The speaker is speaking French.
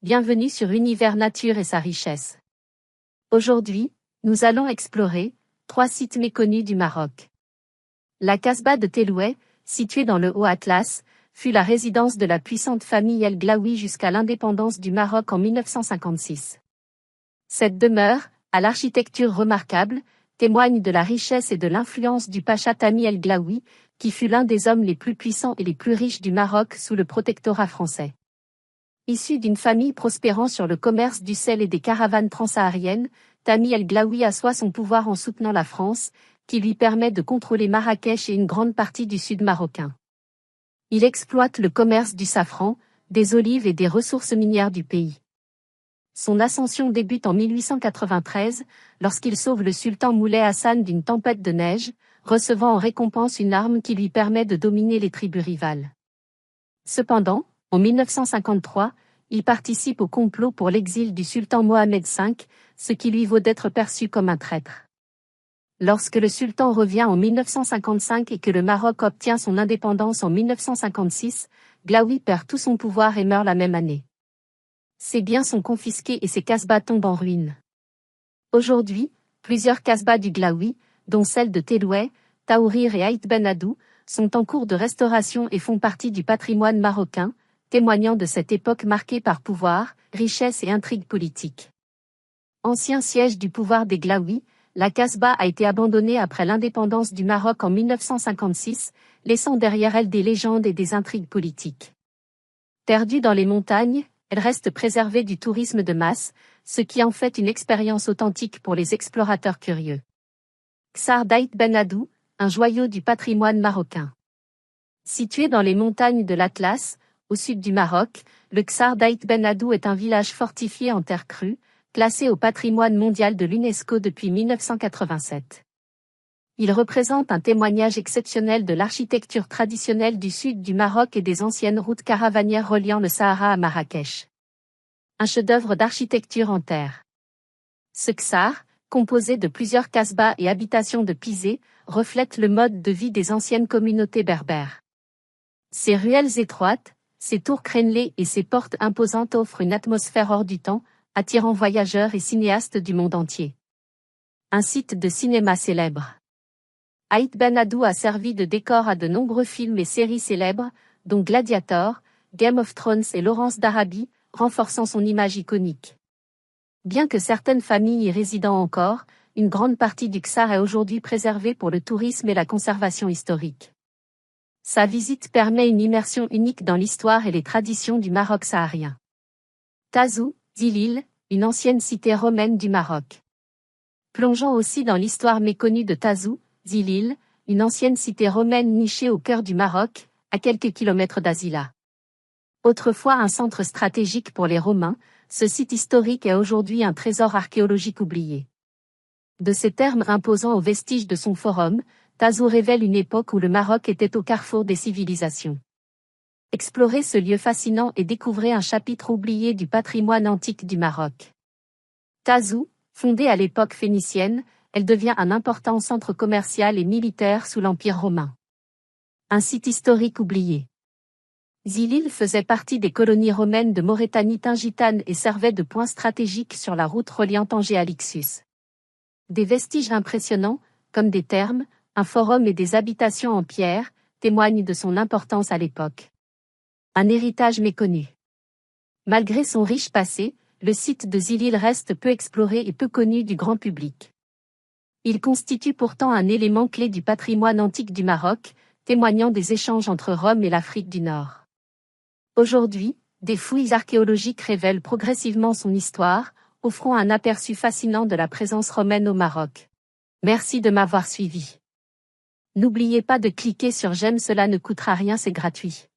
bienvenue sur Univers Nature et sa richesse. Aujourd'hui, nous allons explorer 3 sites méconnus du Maroc. La Casbah de Telouet, située dans le Haut-Atlas, fut la résidence de la puissante famille El Glaoui jusqu'à l'indépendance du Maroc en 1956. Cette demeure, à l'architecture remarquable, témoigne de la richesse et de l'influence du pacha Thami El Glaoui, qui fut l'un des hommes les plus puissants et les plus riches du Maroc sous le protectorat français. Issu d'une famille prospérant sur le commerce du sel et des caravanes transsahariennes, Thami El Glaoui assoit son pouvoir en soutenant la France, qui lui permet de contrôler Marrakech et une grande partie du sud marocain. Il exploite le commerce du safran, des olives et des ressources minières du pays. Son ascension débute en 1893, lorsqu'il sauve le sultan Moulay Hassan d'une tempête de neige, recevant en récompense une arme qui lui permet de dominer les tribus rivales. Cependant, en 1953, il participe au complot pour l'exil du sultan Mohamed V, ce qui lui vaut d'être perçu comme un traître. Lorsque le sultan revient en 1955 et que le Maroc obtient son indépendance en 1956, Glaoui perd tout son pouvoir et meurt la même année. Ses biens sont confisqués et ses casbahs tombent en ruine. Aujourd'hui, plusieurs casbahs du Glaoui, dont celle de Telouet, Taourir et Aït Ben Haddou, sont en cours de restauration et font partie du patrimoine marocain, témoignant de cette époque marquée par pouvoir, richesse et intrigues politiques. Ancien siège du pouvoir des Glaoui, la Casbah a été abandonnée après l'indépendance du Maroc en 1956, laissant derrière elle des légendes et des intrigues politiques. Perdue dans les montagnes, elle reste préservée du tourisme de masse, ce qui en fait une expérience authentique pour les explorateurs curieux. Ksar d'Aït Ben Haddou, un joyau du patrimoine marocain. Situé dans les montagnes de l'Atlas, au sud du Maroc, le Ksar d'Aït Ben Haddou est un village fortifié en terre crue, classé au patrimoine mondial de l'UNESCO depuis 1987. Il représente un témoignage exceptionnel de l'architecture traditionnelle du sud du Maroc et des anciennes routes caravanières reliant le Sahara à Marrakech. Un chef-d'œuvre d'architecture en terre. Ce Ksar, composé de plusieurs casbahs et habitations de pisé, reflète le mode de vie des anciennes communautés berbères. Ses ruelles étroites, ses tours crénelées et ses portes imposantes offrent une atmosphère hors du temps, attirant voyageurs et cinéastes du monde entier. Un site de cinéma célèbre. Aït Ben Haddou a servi de décor à de nombreux films et séries célèbres, dont Gladiator, Game of Thrones et Lawrence d'Arabie, renforçant son image iconique. Bien que certaines familles y résident encore, une grande partie du Ksar est aujourd'hui préservée pour le tourisme et la conservation historique. Sa visite permet une immersion unique dans l'histoire et les traditions du Maroc saharien. Tazou, Zilil, une ancienne cité romaine du Maroc. Plongeant aussi dans l'histoire méconnue de Tazou, Zilil, une ancienne cité romaine nichée au cœur du Maroc, à quelques kilomètres d'Azila. Autrefois un centre stratégique pour les Romains, ce site historique est aujourd'hui un trésor archéologique oublié. De ses termes imposants aux vestiges de son forum, Tazou révèle une époque où le Maroc était au carrefour des civilisations. Explorez ce lieu fascinant et découvrez un chapitre oublié du patrimoine antique du Maroc. Tazou, fondée à l'époque phénicienne, elle devient un important centre commercial et militaire sous l'Empire romain. Un site historique oublié. Zilil faisait partie des colonies romaines de Maurétanie Tingitane et servait de point stratégique sur la route reliant Tanger à Lixus. Des vestiges impressionnants, comme des thermes, un forum et des habitations en pierre, témoignent de son importance à l'époque. Un héritage méconnu. Malgré son riche passé, le site de Zilil reste peu exploré et peu connu du grand public. Il constitue pourtant un élément clé du patrimoine antique du Maroc, témoignant des échanges entre Rome et l'Afrique du Nord. Aujourd'hui, des fouilles archéologiques révèlent progressivement son histoire, offrant un aperçu fascinant de la présence romaine au Maroc. Merci de m'avoir suivi. N'oubliez pas de cliquer sur j'aime, cela ne coûtera rien, c'est gratuit.